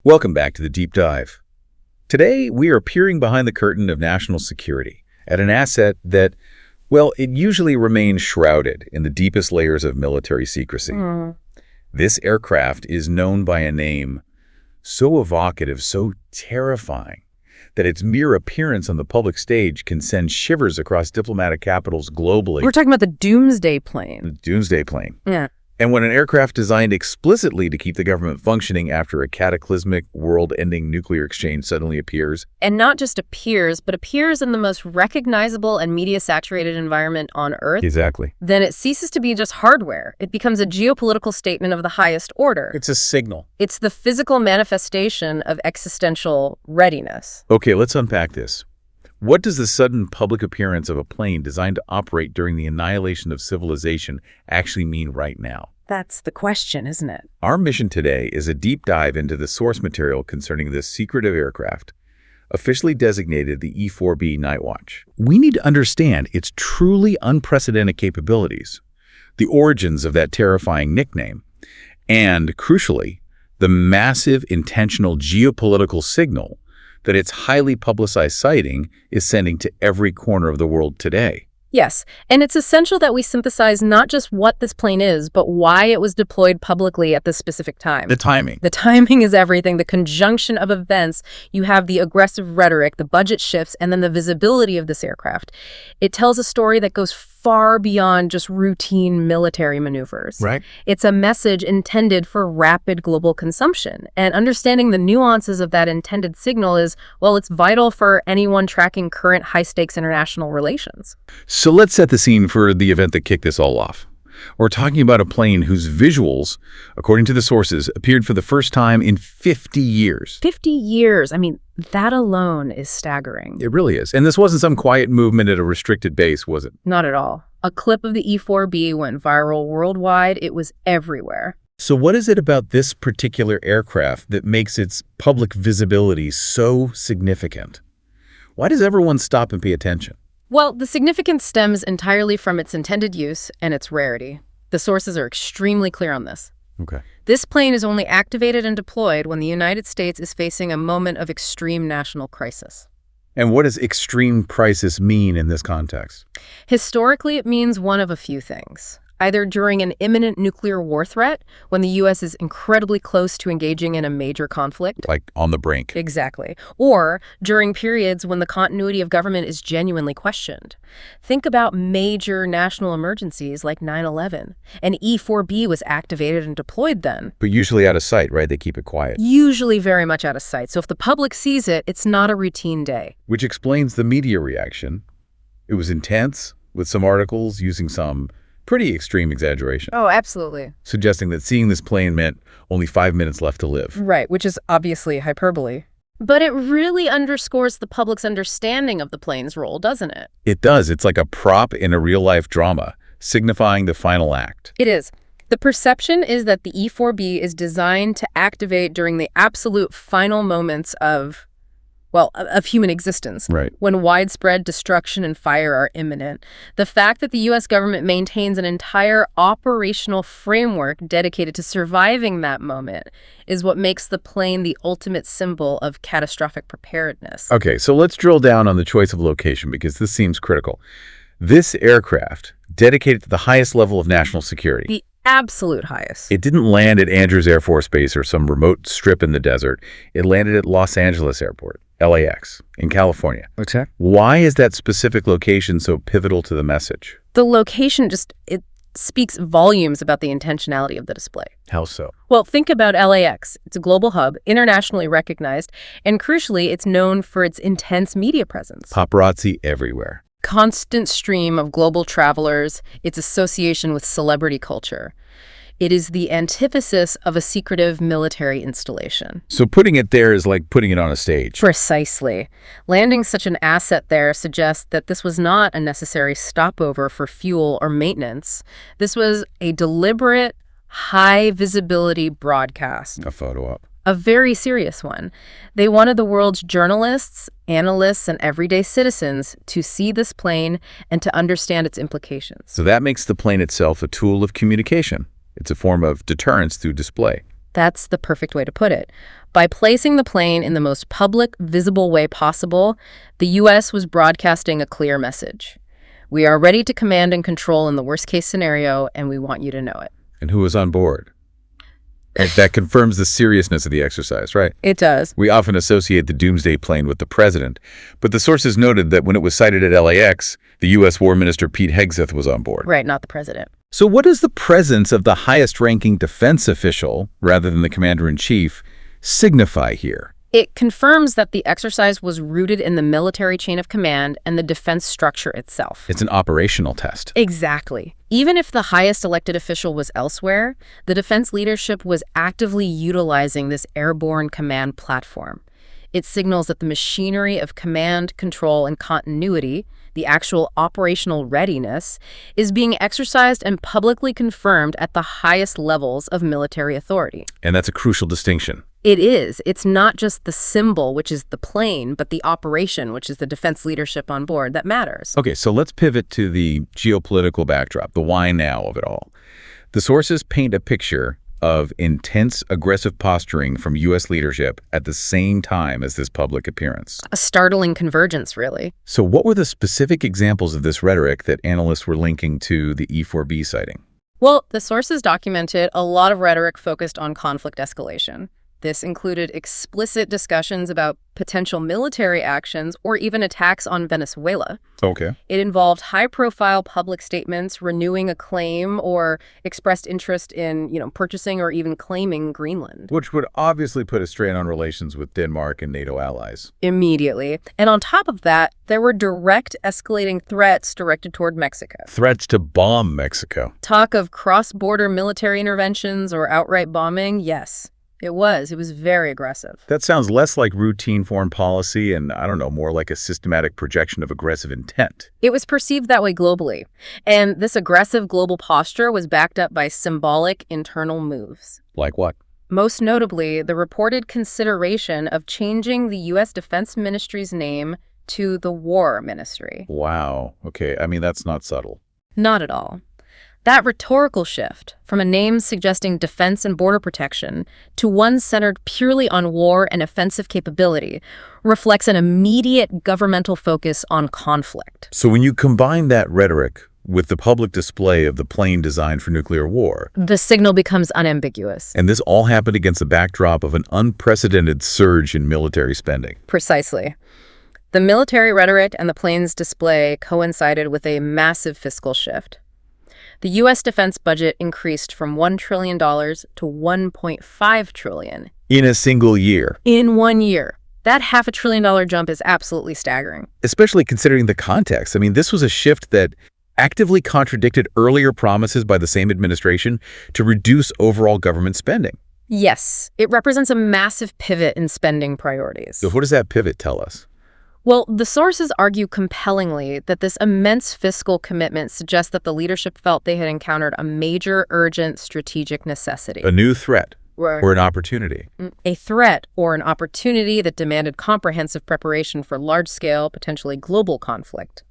Welcome back to the Deep Dive. Today, we are peering behind the curtain of national security at an asset that, well, it usually remains shrouded in the deepest layers of military secrecy. This aircraft is known by a name so evocative, so terrifying, that its mere appearance on the public stage can send shivers across diplomatic capitals globally. We're talking about the Doomsday Plane. The Doomsday Plane. Yeah. And when an aircraft designed explicitly to keep the government functioning after a cataclysmic, world-ending nuclear exchange suddenly appears. And not just appears, but appears in the most recognizable and media-saturated environment on Earth. Exactly. Then it ceases to be just hardware. It becomes a geopolitical statement of the highest order. It's a signal. It's the physical manifestation of existential readiness. Okay, let's unpack this. What does the sudden public appearance of a plane designed to operate during the annihilation of civilization actually mean right now? That's the question, isn't it? Our mission today is a deep dive into the source material concerning this secretive aircraft, officially designated the E-4B Nightwatch. We need to understand its truly unprecedented capabilities, the origins of that terrifying nickname, and, crucially, the massive intentional geopolitical signal that its highly publicized sighting is sending to every corner of the world today. Yes, and it's essential that we synthesize not just what this plane is, but why it was deployed publicly at this specific time. The timing. The timing is everything. The conjunction of events. You have the aggressive rhetoric, the budget shifts, and then the visibility of this aircraft. It tells a story that goes far beyond just routine military maneuvers. Right. It's a message intended for rapid global consumption. And understanding the nuances of that intended signal is, well, it's vital for anyone tracking current high-stakes international relations. So let's set the scene for the event that kicked this all off. We're talking about a plane whose visuals, according to the sources, appeared for the first time in 50 years. 50 years. I mean, that alone is staggering. It really is. And this wasn't some quiet movement at a restricted base, was it? Not at all. A clip of the E-4B went viral worldwide. It was everywhere. So what is it about this particular aircraft that makes its public visibility so significant? Why does everyone stop and pay attention? Well, the significance stems entirely from its intended use and its rarity. The sources are extremely clear on this. Okay. This plane is only activated and deployed when the United States is facing a moment of extreme national crisis. And what does extreme crisis mean in this context? Historically, it means one of a few things. Either during an imminent nuclear war threat, when the U.S. is incredibly close to engaging in a major conflict. Like on the brink. Exactly. Or during periods when the continuity of government is genuinely questioned. Think about major national emergencies like 9/11. An E-4B was activated and deployed then. But usually out of sight, right? They keep it quiet. Usually very much out of sight. So if the public sees it, it's not a routine day. Which explains the media reaction. It was intense, with some articles using some pretty extreme exaggeration. Oh, absolutely. Suggesting that seeing this plane meant only 5 minutes left to live. Right, which is obviously hyperbole. But it really underscores the public's understanding of the plane's role, doesn't it? It does. It's like a prop in a real-life drama, signifying the final act. It is. The perception is that the E-4B is designed to activate during the absolute final moments of human existence, Right. when widespread destruction and fire are imminent. The fact that the U.S. government maintains an entire operational framework dedicated to surviving that moment is what makes the plane the ultimate symbol of catastrophic preparedness. Okay, so let's drill down on the choice of location, because this seems critical. This aircraft, dedicated to the highest level of national security. The absolute highest. It didn't land at Andrews Air Force Base or some remote strip in the desert. It landed at Los Angeles Airport, LAX, in California. Okay. Why is that specific location so pivotal to the message? The location it speaks volumes about the intentionality of the display. How so? Well, think about LAX. It's a global hub, internationally recognized, and crucially, it's known for its intense media presence. Paparazzi everywhere. Constant stream of global travelers, its association with celebrity culture. It is the antithesis of a secretive military installation. So putting it there is like putting it on a stage. Precisely. Landing such an asset there suggests that this was not a necessary stopover for fuel or maintenance. This was a deliberate, high-visibility broadcast. A photo op. A very serious one. They wanted the world's journalists, analysts, and everyday citizens to see this plane and to understand its implications. So that makes the plane itself a tool of communication. It's a form of deterrence through display. That's the perfect way to put it. By placing the plane in the most public, visible way possible, the U.S. was broadcasting a clear message. We are ready to command and control in the worst-case scenario, and we want you to know it. And who was on board? That confirms the seriousness of the exercise, right? It does. We often associate the Doomsday Plane with the president, but the sources noted that when it was sighted at LAX, the U.S. War Minister Pete Hegseth was on board. Right, not the president. So what does the presence of the highest-ranking defense official, rather than the commander-in-chief, signify here? It confirms that the exercise was rooted in the military chain of command and the defense structure itself. It's an operational test. Exactly. Even if the highest elected official was elsewhere, the defense leadership was actively utilizing this airborne command platform. It signals that the machinery of command, control, and continuity, the actual operational readiness, is being exercised and publicly confirmed at the highest levels of military authority. And that's a crucial distinction. It is. It's not just the symbol, which is the plane, but the operation, which is the defense leadership on board, that matters. Okay, so let's pivot to the geopolitical backdrop, the why now of it all. The sources paint a picture of intense, aggressive posturing from U.S. leadership at the same time as this public appearance. A startling convergence, really. So what were the specific examples of this rhetoric that analysts were linking to the E-4B sighting? Well, the sources documented a lot of rhetoric focused on conflict escalation. This included explicit discussions about potential military actions or even attacks on Venezuela. Okay. It involved high-profile public statements renewing a claim or expressed interest in, purchasing or even claiming Greenland. Which would obviously put a strain on relations with Denmark and NATO allies. Immediately. And on top of that, there were direct escalating threats directed toward Mexico. Threats to bomb Mexico. Talk of cross-border military interventions or outright bombing? Yes. It was very aggressive. That sounds less like routine foreign policy and, more like a systematic projection of aggressive intent. It was perceived that way globally. And this aggressive global posture was backed up by symbolic internal moves. Like what? Most notably, the reported consideration of changing the U.S. Defense Ministry's name to the War Ministry. Wow. Okay. That's not subtle. Not at all. That rhetorical shift from a name suggesting defense and border protection to one centered purely on war and offensive capability reflects an immediate governmental focus on conflict. So when you combine that rhetoric with the public display of the plane designed for nuclear war, the signal becomes unambiguous. And this all happened against the backdrop of an unprecedented surge in military spending. Precisely. The military rhetoric and the plane's display coincided with a massive fiscal shift. The U.S. defense budget increased from $1 trillion to $1.5 trillion. In a single year. In 1 year. That $500 billion jump is absolutely staggering. Especially considering the context. This was a shift that actively contradicted earlier promises by the same administration to reduce overall government spending. Yes, it represents a massive pivot in spending priorities. So what does that pivot tell us? Well, the sources argue compellingly that this immense fiscal commitment suggests that the leadership felt they had encountered a major, urgent strategic necessity. A new threat or an opportunity. A threat or an opportunity that demanded comprehensive preparation for large-scale, potentially global conflict.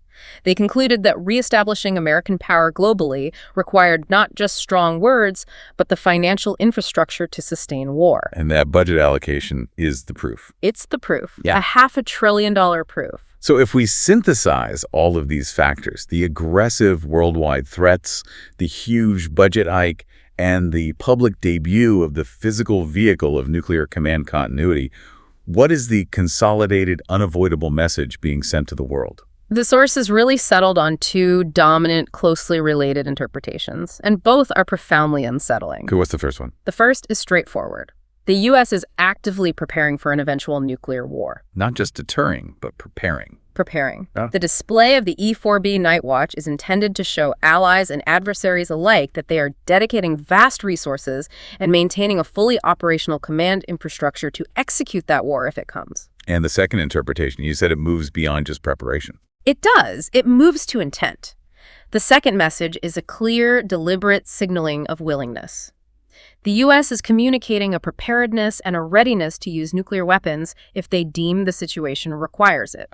They concluded that reestablishing American power globally required not just strong words, but the financial infrastructure to sustain war. And that budget allocation is the proof. It's the proof. Yeah. A $500 billion proof. So if we synthesize all of these factors, the aggressive worldwide threats, the huge budget hike, and the public debut of the physical vehicle of nuclear command continuity, what is the consolidated, unavoidable message being sent to the world? The sources really settled on two dominant, closely related interpretations, and both are profoundly unsettling. Okay, what's the first one? The first is straightforward. The U.S. is actively preparing for an eventual nuclear war. Not just deterring, but preparing. Yeah. The display of the E-4B Night Watch is intended to show allies and adversaries alike that they are dedicating vast resources and maintaining a fully operational command infrastructure to execute that war if it comes. And the second interpretation, you said it moves beyond just preparation. It does. It moves to intent. The second message is a clear, deliberate signaling of willingness. The U.S. is communicating a preparedness and a readiness to use nuclear weapons if they deem the situation requires it.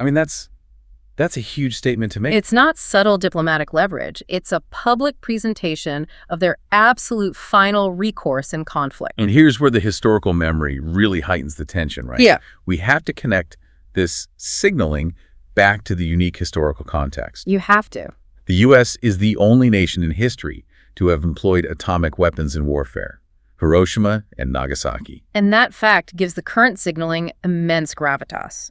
That's a huge statement to make. It's not subtle diplomatic leverage. It's a public presentation of their absolute final recourse in conflict. And here's where the historical memory really heightens the tension, right? Yeah. We have to connect this signaling back to the unique historical context. You have to. The U.S. is the only nation in history to have employed atomic weapons in warfare. Hiroshima and Nagasaki. And that fact gives the current signaling immense gravitas.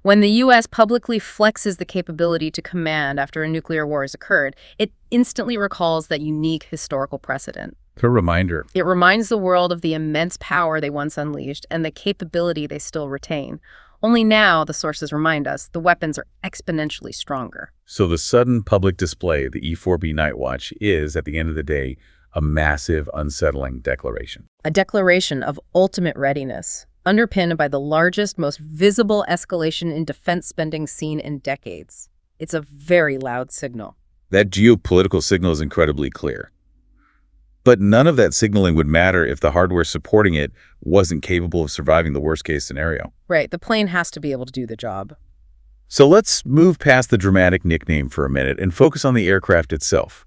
When the U.S. publicly flexes the capability to command after a nuclear war has occurred, it instantly recalls that unique historical precedent. It's a reminder. It reminds the world of the immense power they once unleashed and the capability they still retain. Only now, the sources remind us, the weapons are exponentially stronger. So the sudden public display of the E-4B Night Watch is, at the end of the day, a massive, unsettling declaration. A declaration of ultimate readiness, underpinned by the largest, most visible escalation in defense spending seen in decades. It's a very loud signal. That geopolitical signal is incredibly clear. But none of that signaling would matter if the hardware supporting it wasn't capable of surviving the worst-case scenario. Right, the plane has to be able to do the job. So let's move past the dramatic nickname for a minute and focus on the aircraft itself.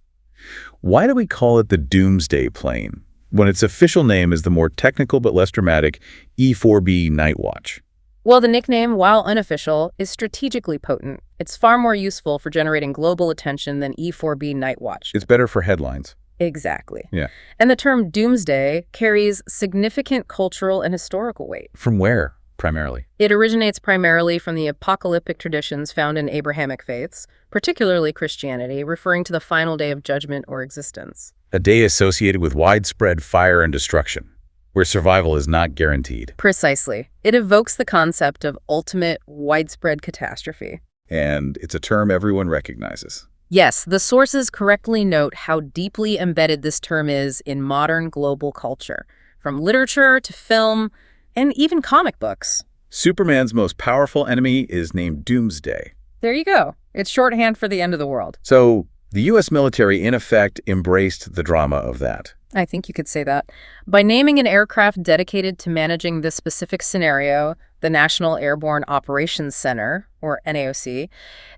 Why do we call it the Doomsday Plane, when its official name is the more technical but less dramatic E-4B Night Watch? Well, the nickname, while unofficial, is strategically potent. It's far more useful for generating global attention than E-4B Night Watch. It's better for headlines. Exactly. Yeah. And the term doomsday carries significant cultural and historical weight. From where, primarily? It originates primarily from the apocalyptic traditions found in Abrahamic faiths, particularly Christianity, referring to the final day of judgment or existence. A day associated with widespread fire and destruction, where survival is not guaranteed. Precisely. It evokes the concept of ultimate, widespread catastrophe. And it's a term everyone recognizes. Yes, the sources correctly note how deeply embedded this term is in modern global culture, from literature to film and even comic books. Superman's most powerful enemy is named Doomsday. There you go. It's shorthand for the end of the world. So the U.S. military, in effect, embraced the drama of that. I think you could say that. By naming an aircraft dedicated to managing this specific scenario, the National Airborne Operations Center, or NAOC,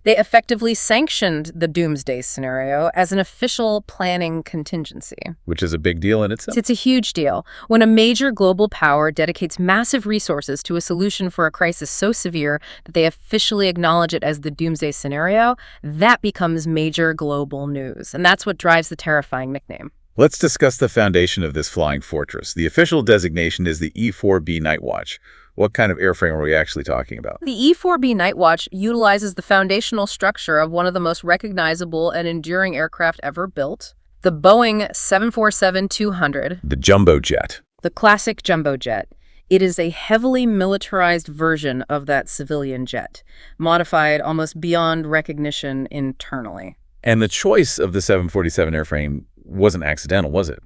they effectively sanctioned the Doomsday scenario as an official planning contingency. Which is a big deal in itself. It's a huge deal. When a major global power dedicates massive resources to a solution for a crisis so severe that they officially acknowledge it as the Doomsday scenario, that becomes major global news. And that's what drives the terrifying nickname. Let's discuss the foundation of this flying fortress. The official designation is the E-4B Night Watch. What kind of airframe are we actually talking about? The E-4B Night Watch utilizes the foundational structure of one of the most recognizable and enduring aircraft ever built, the Boeing 747-200. The jumbo jet. The classic jumbo jet. It is a heavily militarized version of that civilian jet, modified almost beyond recognition internally. And the choice of the 747 airframe wasn't accidental, was it?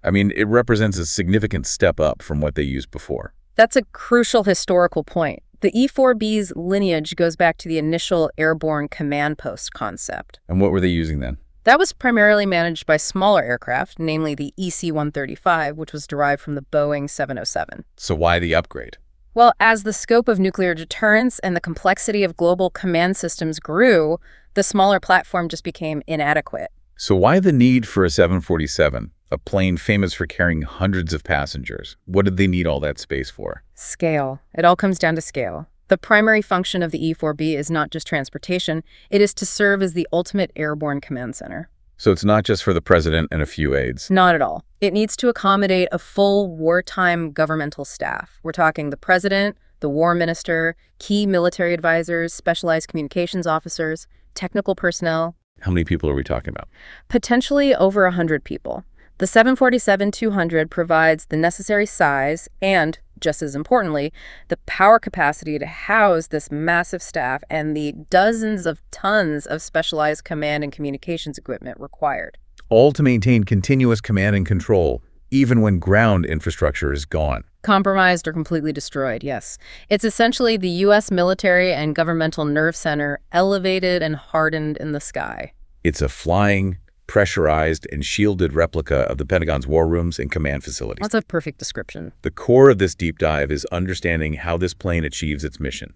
I mean, it represents a significant step up from what they used before. That's a crucial historical point. The E-4B's lineage goes back to the initial airborne command post concept. And what were they using then? That was primarily managed by smaller aircraft, namely the EC-135, which was derived from the Boeing 707. So why the upgrade? Well, as the scope of nuclear deterrence and the complexity of global command systems grew, the smaller platform just became inadequate. So why the need for a 747, a plane famous for carrying hundreds of passengers? What did they need all that space for? Scale. It all comes down to scale. The primary function of the E-4B is not just transportation, it is to serve as the ultimate airborne command center. So it's not just for the president and a few aides. Not at all. It needs to accommodate a full wartime governmental staff. We're talking the president, the war minister, key military advisors, specialized communications officers, technical personnel. How many people are we talking about? Potentially over 100 people. The 747-200 provides the necessary size and, just as importantly, the power capacity to house this massive staff and the dozens of tons of specialized command and communications equipment required. All to maintain continuous command and control, even when ground infrastructure is gone. Compromised or completely destroyed, yes. It's essentially the U.S. military and governmental nerve center elevated and hardened in the sky. It's a flying, pressurized, and shielded replica of the Pentagon's war rooms and command facilities. That's a perfect description. The core of this deep dive is understanding how this plane achieves its mission.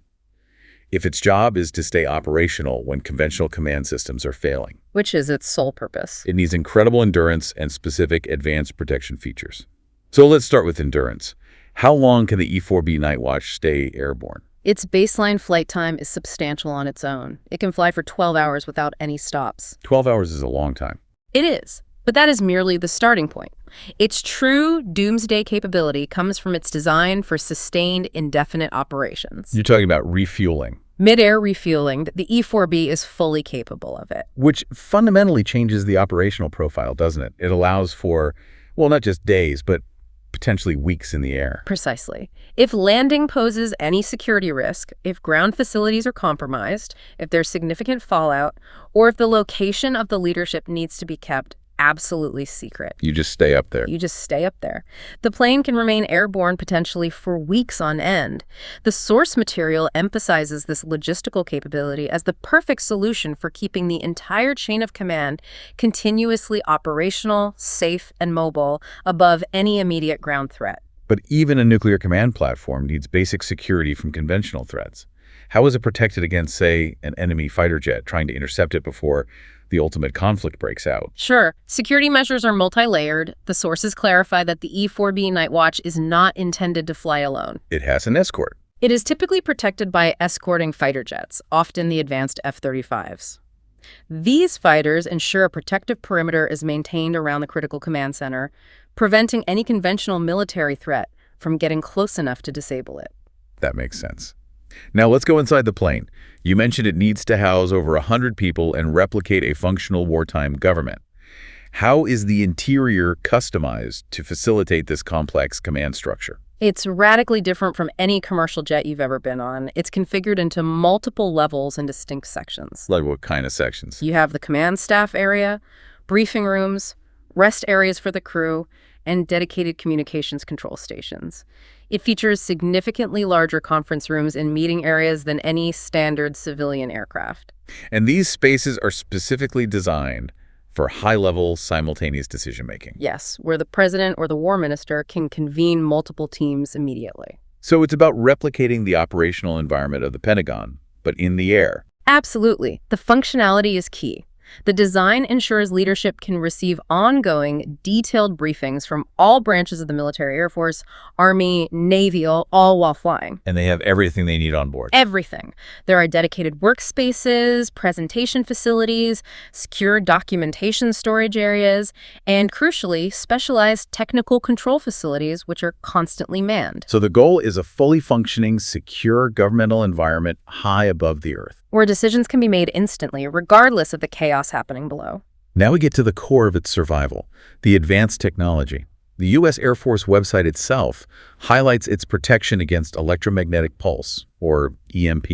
if its job is to stay operational when conventional command systems are failing. Which is its sole purpose. It needs incredible endurance and specific advanced protection features. So let's start with endurance. How long can the E-4B Night Watch stay airborne? Its baseline flight time is substantial on its own. It can fly for 12 hours without any stops. 12 hours is a long time. It is, but that is merely the starting point. Its true doomsday capability comes from its design for sustained, indefinite operations. You're talking about refueling. Mid-air refueling, the E-4B is fully capable of it. Which fundamentally changes the operational profile, doesn't it? It allows for, well, not just days, but potentially weeks in the air. Precisely. If landing poses any security risk, if ground facilities are compromised, if there's significant fallout, or if the location of the leadership needs to be kept absolutely secret. You just stay up there. You just stay up there. The plane can remain airborne potentially for weeks on end. The source material emphasizes this logistical capability as the perfect solution for keeping the entire chain of command continuously operational, safe, and mobile above any immediate ground threat. But even a nuclear command platform needs basic security from conventional threats. How is it protected against, say, an enemy fighter jet trying to intercept it before the ultimate conflict breaks out? Sure, security measures are multi-layered. The sources clarify that the E-4B Night Watch is not intended to fly alone. It has an escort. It is typically protected by escorting fighter jets, often the advanced F-35s. These fighters ensure a protective perimeter is maintained around the critical command center, preventing any conventional military threat from getting close enough to disable it. That makes sense. Now let's go inside the plane. You mentioned it needs to house over 100 people and replicate a functional wartime government. How is the interior customized to facilitate this complex command structure? It's radically different from any commercial jet you've ever been on. It's configured into multiple levels and distinct sections. Like what kind of sections? You have the command staff area, briefing rooms, rest areas for the crew, and dedicated communications control stations. It features significantly larger conference rooms and meeting areas than any standard civilian aircraft. And these spaces are specifically designed for high-level simultaneous decision-making. Yes, where the president or the war minister can convene multiple teams immediately. So it's about replicating the operational environment of the Pentagon, but in the air. Absolutely. The functionality is key. The design ensures leadership can receive ongoing, detailed briefings from all branches of the military, Air Force, Army, Navy, all while flying. And they have everything they need on board. Everything. There are dedicated workspaces, presentation facilities, secure documentation storage areas, and crucially, specialized technical control facilities which are constantly manned. So the goal is a fully functioning, secure governmental environment high above the earth, where decisions can be made instantly, regardless of the chaos happening below. Now we get to the core of its survival, the advanced technology. The U.S. Air Force website itself highlights its protection against electromagnetic pulse, or EMP.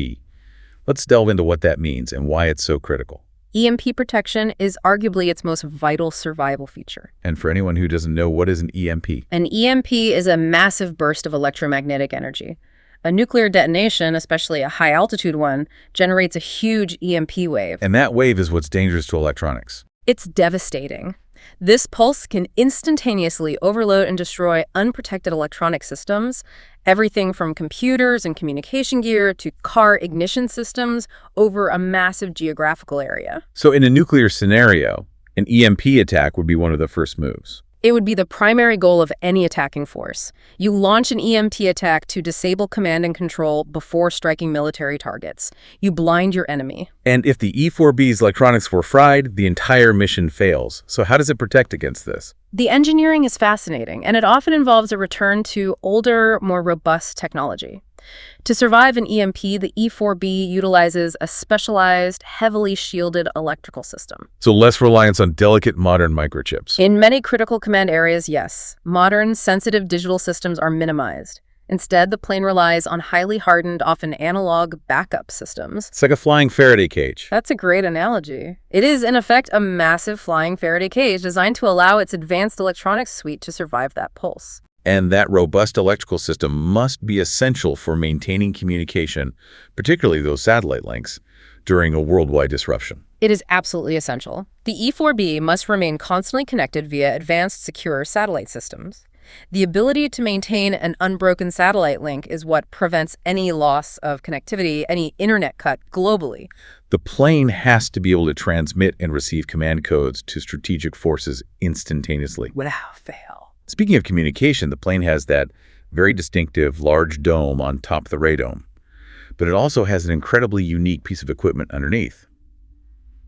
Let's delve into what that means and why it's so critical. EMP protection is arguably its most vital survival feature. And for anyone who doesn't know, what is an EMP? An EMP is a massive burst of electromagnetic energy. A nuclear detonation, especially a high-altitude one, generates a huge EMP wave. And that wave is what's dangerous to electronics. It's devastating. This pulse can instantaneously overload and destroy unprotected electronic systems, everything from computers and communication gear to car ignition systems over a massive geographical area. So in a nuclear scenario, an EMP attack would be one of the first moves. It would be the primary goal of any attacking force. You launch an EMP attack to disable command and control before striking military targets. You blind your enemy. And if the E-4B's electronics were fried, the entire mission fails. So how does it protect against this? The engineering is fascinating, and it often involves a return to older, more robust technology. To survive an EMP, the E-4B utilizes a specialized, heavily shielded electrical system. So less reliance on delicate modern microchips. In many critical command areas, yes. Modern, sensitive digital systems are minimized. Instead, the plane relies on highly hardened, often analog backup systems. It's like a flying Faraday cage. That's a great analogy. It is, in effect, a massive flying Faraday cage designed to allow its advanced electronics suite to survive that pulse. And that robust electrical system must be essential for maintaining communication, particularly those satellite links, during a worldwide disruption. It is absolutely essential. The E-4B must remain constantly connected via advanced secure satellite systems. The ability to maintain an unbroken satellite link is what prevents any loss of connectivity, any internet cut globally. The plane has to be able to transmit and receive command codes to strategic forces instantaneously. Without fail. Speaking of communication, the plane has that very distinctive large dome on top of the radome, but it also has an incredibly unique piece of equipment underneath.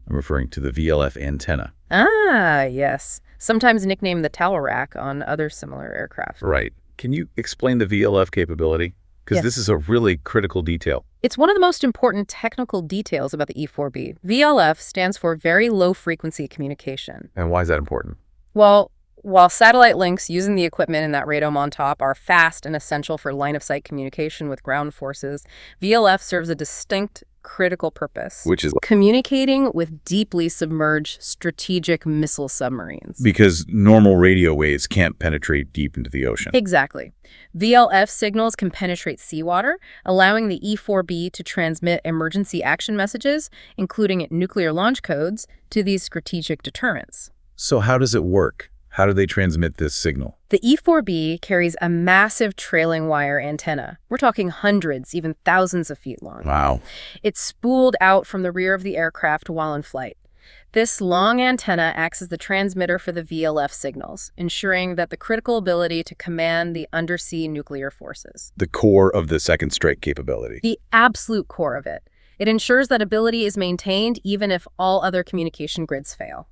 I'm referring to the VLF antenna. Ah, yes. Sometimes nicknamed the towel rack on other similar aircraft. Right. Can you explain the VLF capability? Because Yes. this is a really critical detail. It's one of the most important technical details about the E-4B. VLF stands for Very Low Frequency Communication. And why is that important? Well, while satellite links using the equipment in that radome on top are fast and essential for line-of-sight communication with ground forces, VLF serves a distinct critical purpose. Which is Communicating with deeply submerged strategic missile submarines. because normal radio waves can't penetrate deep into the ocean. Exactly. VLF signals can penetrate seawater, allowing the E-4B to transmit emergency action messages, including nuclear launch codes, to these strategic deterrents. So how does it work? How do they transmit this signal? The E-4B carries a massive trailing wire antenna. We're talking hundreds, even thousands of feet long. Wow. It's spooled out from the rear of the aircraft while in flight. This long antenna acts as the transmitter for the VLF signals, ensuring that the critical ability to command the undersea nuclear forces. The core of the second strike capability. The absolute core of it. It ensures that ability is maintained even if all other communication grids fail.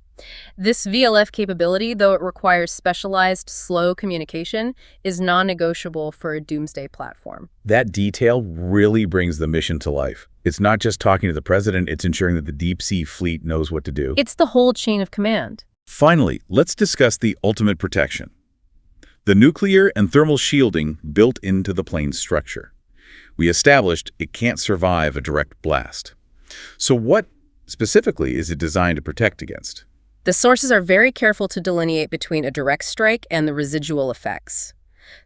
This VLF capability, though it requires specialized, slow communication, is non-negotiable for a Doomsday platform. That detail really brings the mission to life. It's not just talking to the president, it's ensuring that the deep sea fleet knows what to do. It's the whole chain of command. Finally, let's discuss the ultimate protection. The nuclear and thermal shielding built into the plane's structure. We established it can't survive a direct blast. So what specifically is it designed to protect against? The sources are very careful to delineate between a direct strike and the residual effects.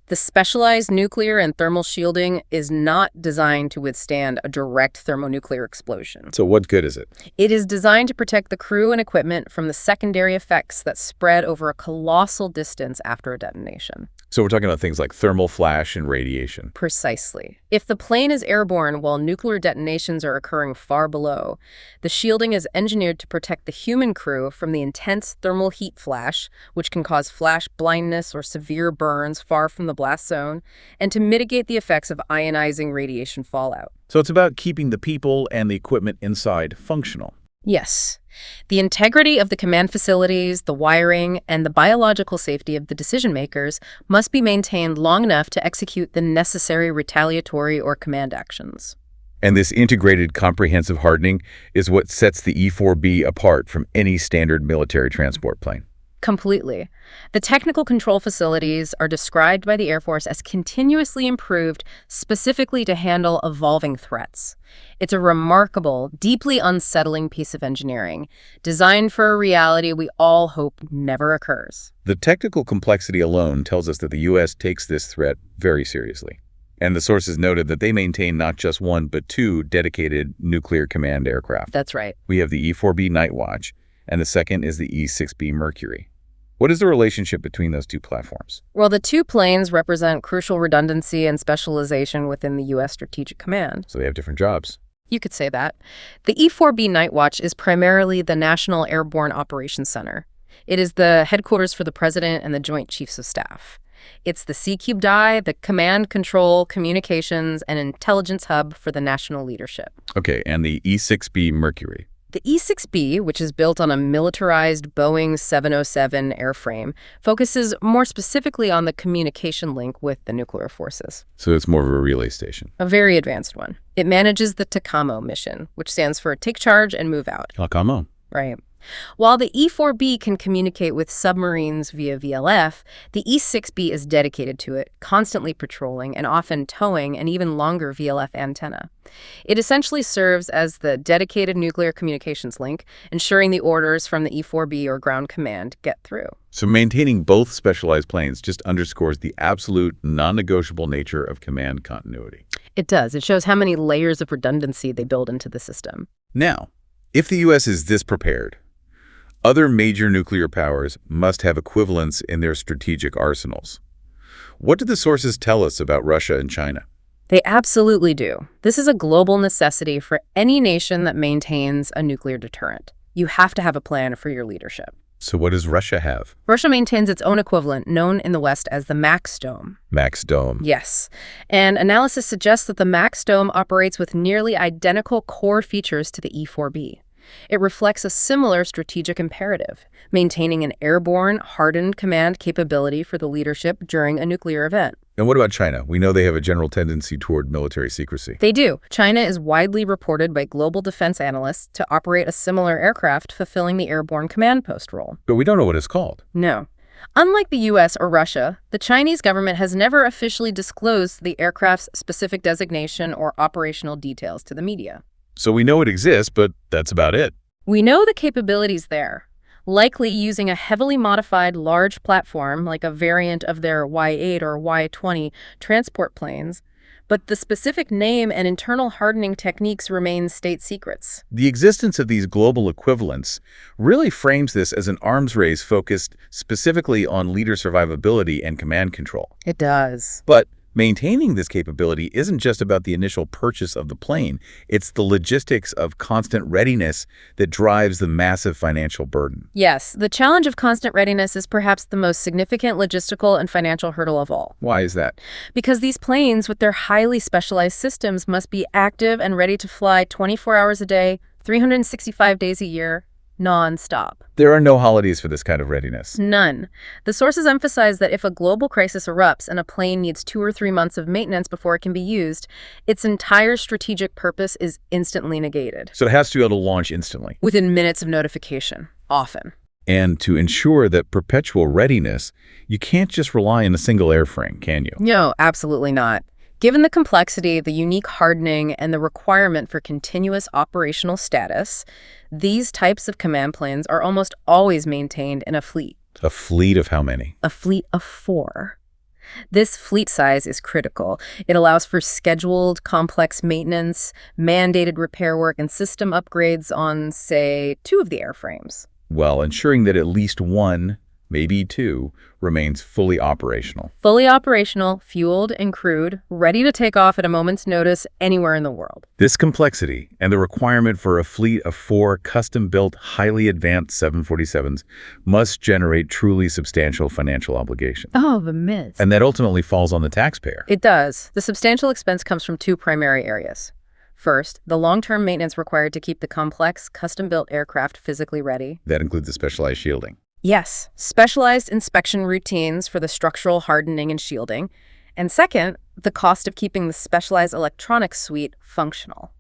The specialized nuclear and thermal shielding is not designed to withstand a direct thermonuclear explosion. So what good is it? It is designed to protect the crew and equipment from the secondary effects that spread over a colossal distance after a detonation. So we're talking about things like thermal flash and radiation. Precisely. If the plane is airborne while nuclear detonations are occurring far below, the shielding is engineered to protect the human crew from the intense thermal heat flash, which can cause flash blindness or severe burns far from the blast zone, and to mitigate the effects of ionizing radiation fallout. So it's about keeping the people and the equipment inside functional. Yes. The integrity of the command facilities, the wiring, and the biological safety of the decision makers must be maintained long enough to execute the necessary retaliatory or command actions. And this integrated comprehensive hardening is what sets the E-4B apart from any standard military transport plane. Completely. The technical control facilities are described by the Air Force as continuously improved specifically to handle evolving threats. It's a remarkable, deeply unsettling piece of engineering, designed for a reality we all hope never occurs. The technical complexity alone tells us that the U.S. takes this threat very seriously. And the sources noted that they maintain not just one, but two dedicated nuclear command aircraft. That's right. We have the E-4B Night Watch, and the second is the E-6B Mercury. What is the relationship between those two platforms? Well, the two planes represent crucial redundancy and specialization within the U.S. Strategic Command. So they have different jobs. You could say that. The E-4B Night Watch is primarily the National Airborne Operations Center. It is the headquarters for the President and the Joint Chiefs of Staff. It's the C-cubed eye, the command, control, communications, and intelligence hub for the national leadership. Okay, and the E-6B Mercury. The E-6B, which is built on a militarized Boeing 707 airframe, focuses more specifically on the communication link with the nuclear forces. So it's more of a relay station. A very advanced one. It manages the TACAMO mission, which stands for Take Charge and Move Out. TACAMO. Right. While the E-4B can communicate with submarines via VLF, the E-6B is dedicated to it, constantly patrolling and often towing an even longer VLF antenna. It essentially serves as the dedicated nuclear communications link, ensuring the orders from the E-4B or ground command get through. So maintaining both specialized planes just underscores the absolute non-negotiable nature of command continuity. It does. It shows how many layers of redundancy they build into the system. Now, if the U.S. is this prepared, other major nuclear powers must have equivalents in their strategic arsenals. What do the sources tell us about Russia and China? They absolutely do. This is a global necessity for any nation that maintains a nuclear deterrent. You have to have a plan for your leadership. So what does Russia have? Russia maintains its own equivalent, known in the West as the Max Dome. Max Dome. Yes. And analysis suggests that the Max Dome operates with nearly identical core features to the E-4B. It reflects a similar strategic imperative, maintaining an airborne, hardened command capability for the leadership during a nuclear event. And what about China? We know they have a general tendency toward military secrecy. They do. China is widely reported by global defense analysts to operate a similar aircraft fulfilling the airborne command post role. But we don't know what it's called. No. Unlike the U.S. or Russia, the Chinese government has never officially disclosed the aircraft's specific designation or operational details to the media. So we know it exists, but that's about it. We know the capabilities there, likely using a heavily modified large platform like a variant of their Y-8 or Y-20 transport planes, but the specific name and internal hardening techniques remain state secrets. The existence of these global equivalents really frames this as an arms race focused specifically on leader survivability and command control. It does. But maintaining this capability isn't just about the initial purchase of the plane. It's the logistics of constant readiness that drives the massive financial burden. Yes, the challenge of constant readiness is perhaps the most significant logistical and financial hurdle of all. Why is that? Because these planes, with their highly specialized systems, must be active and ready to fly 24 hours a day, 365 days a year, non-stop. There are no holidays for this kind of readiness. None. The sources emphasize that if a global crisis erupts and a plane needs 2 or 3 months of maintenance before it can be used, its entire strategic purpose is instantly negated. So it has to be able to launch instantly. Within minutes of notification, often. And to ensure that perpetual readiness, you can't just rely on a single airframe, can you? No, absolutely not. Given the complexity, the unique hardening, and the requirement for continuous operational status, these types of command planes are almost always maintained in a fleet. A fleet of how many? A fleet of 4. This fleet size is critical. It allows for scheduled, complex maintenance, mandated repair work, and system upgrades on, say, 2 of the airframes. Well, ensuring that at least 1, maybe 2, remains fully operational. Fully operational, fueled and crewed, ready to take off at a moment's notice anywhere in the world. This complexity and the requirement for a fleet of 4 custom-built, highly advanced 747s must generate truly substantial financial obligations. Oh, the myth. And that ultimately falls on the taxpayer. It does. The substantial expense comes from 2 primary areas. First, the long-term maintenance required to keep the complex, custom-built aircraft physically ready. That includes the specialized shielding. Yes, specialized inspection routines for the structural hardening and shielding. And second, the cost of keeping the specialized electronics suite functional.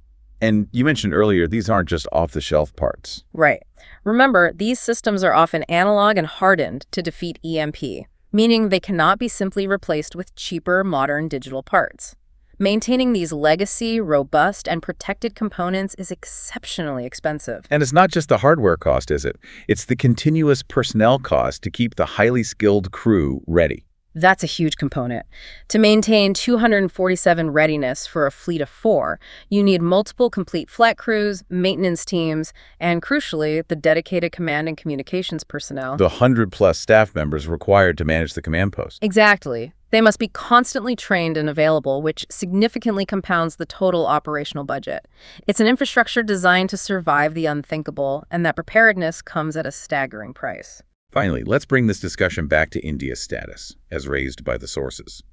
And you mentioned earlier, these aren't just off-the-shelf parts. Right. Remember, these systems are often analog and hardened to defeat EMP, meaning they cannot be simply replaced with cheaper, modern digital parts. Maintaining these legacy, robust, and protected components is exceptionally expensive. And it's not just the hardware cost, is it? It's the continuous personnel cost to keep the highly skilled crew ready. That's a huge component. To maintain 247 readiness for a fleet of 4, you need multiple complete flight crews, maintenance teams, and crucially, the dedicated command and communications personnel. The 100-plus staff members required to manage the command post. Exactly. They must be constantly trained and available, which significantly compounds the total operational budget. It's an infrastructure designed to survive the unthinkable, and that preparedness comes at a staggering price. Finally, let's bring this discussion back to India's status, as raised by the sources.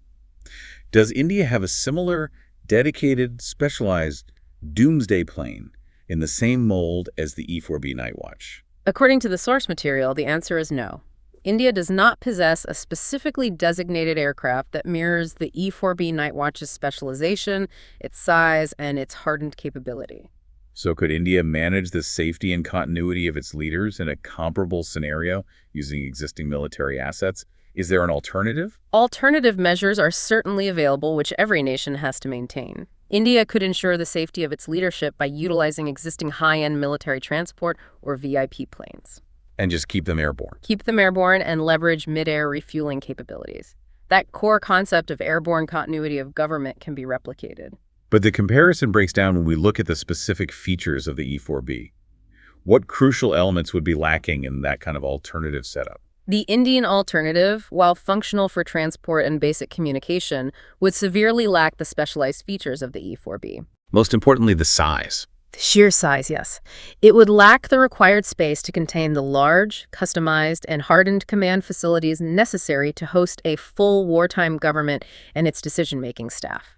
Does India have a similar, dedicated, specialized Doomsday Plane in the same mold as the E-4B Nightwatch? According to the source material, the answer is no. India does not possess a specifically designated aircraft that mirrors the E-4B Nightwatch's specialization, its size, and its hardened capability. So could India manage the safety and continuity of its leaders in a comparable scenario using existing military assets? Is there an alternative? Alternative measures are certainly available, which every nation has to maintain. India could ensure the safety of its leadership by utilizing existing high-end military transport or VIP planes. And just keep them airborne. Keep them airborne and leverage mid-air refueling capabilities. That core concept of airborne continuity of government can be replicated. But the comparison breaks down when we look at the specific features of the E-4B. What crucial elements would be lacking in that kind of alternative setup? The Indian alternative, while functional for transport and basic communication, would severely lack the specialized features of the E-4B. Most importantly, the size. The sheer size, yes. It would lack the required space to contain the large, customized, and hardened command facilities necessary to host a full wartime government and its decision-making staff.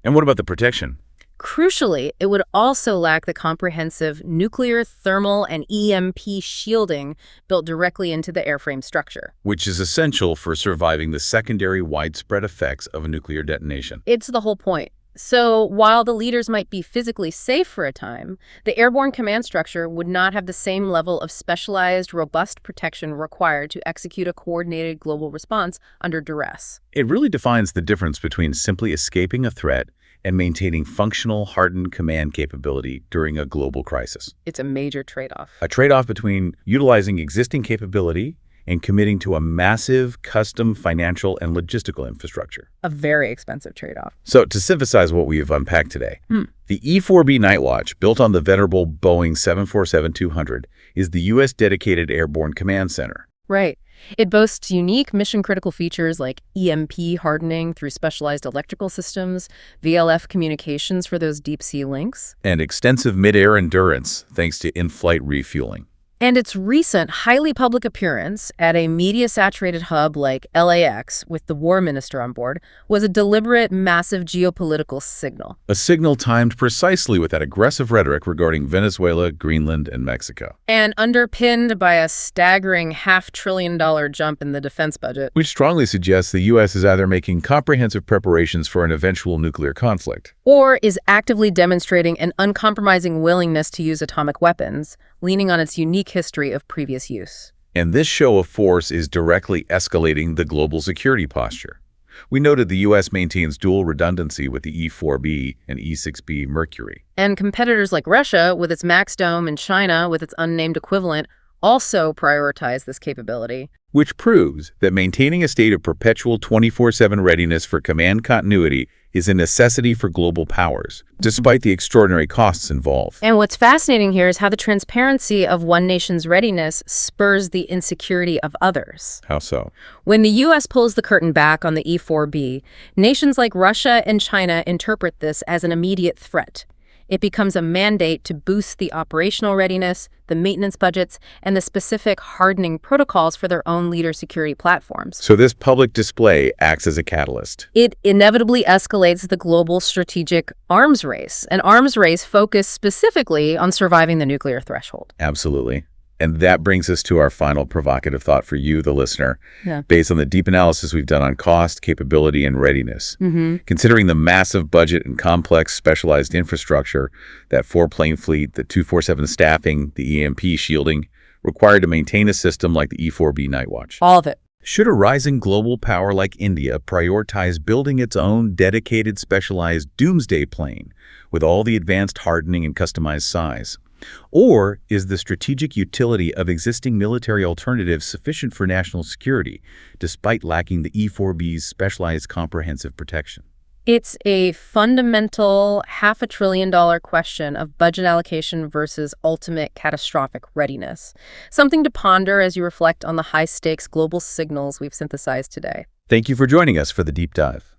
And what about the protection? Crucially, it would also lack the comprehensive nuclear, thermal, and EMP shielding built directly into the airframe structure. Which is essential for surviving the secondary widespread effects of a nuclear detonation. It's the whole point. So while the leaders might be physically safe for a time, the airborne command structure would not have the same level of specialized, robust protection required to execute a coordinated global response under duress. It really defines the difference between simply escaping a threat and maintaining functional, hardened command capability during a global crisis. It's a major trade-off. A trade-off between utilizing existing capability and committing to a massive custom financial and logistical infrastructure. A very expensive trade-off. So to synthesize what we have unpacked today, the E-4B Nightwatch, built on the venerable Boeing 747-200, is the U.S. dedicated airborne command center. Right. It boasts unique mission-critical features like EMP hardening through specialized electrical systems, VLF communications for those deep-sea links, And extensive mid-air endurance thanks to in-flight refueling. and its recent highly public appearance at a media-saturated hub like LAX with the war minister on board was a deliberate, massive geopolitical signal. A signal timed precisely with that aggressive rhetoric regarding Venezuela, Greenland, and Mexico. And underpinned by a staggering $500 billion jump in the defense budget. Which strongly suggests the U.S. is either making comprehensive preparations for an eventual nuclear conflict, Or is actively demonstrating an uncompromising willingness to use atomic weapons, leaning on its unique history of previous use. and this show of force is directly escalating the global security posture. We noted the U.S. maintains dual redundancy with the E-4B and E-6B Mercury. And competitors like Russia, with its Max Dome, and China, with its unnamed equivalent, also prioritize this capability. Which proves that maintaining a state of perpetual 24/7 readiness for command continuity is a necessity for global powers, despite the extraordinary costs involved. And what's fascinating here is how the transparency of one nation's readiness spurs the insecurity of others. How so? When the U.S. pulls the curtain back on the E-4B, nations like Russia and China interpret this as an immediate threat. It becomes a mandate to boost the operational readiness, the maintenance budgets, and the specific hardening protocols for their own leader security platforms. So this public display acts as a catalyst. It inevitably escalates the global strategic arms race, an arms race focused specifically on surviving the nuclear threshold. Absolutely. And that brings us to our final provocative thought for you, the listener, Yeah. based on the deep analysis we've done on cost, capability, and readiness. Considering the massive budget and complex specialized infrastructure, that 4-plane fleet, the 247 staffing, the EMP shielding, required to maintain a system like the E-4B Nightwatch. All of it. Should a rising global power like India prioritize building its own dedicated specialized Doomsday Plane with all the advanced hardening and customized size? Or is the strategic utility of existing military alternatives sufficient for national security, despite lacking the E-4B's specialized comprehensive protection? It's a fundamental $500 billion question of budget allocation versus ultimate catastrophic readiness. Something to ponder as you reflect on the high-stakes global signals we've synthesized today. Thank you for joining us for the deep dive.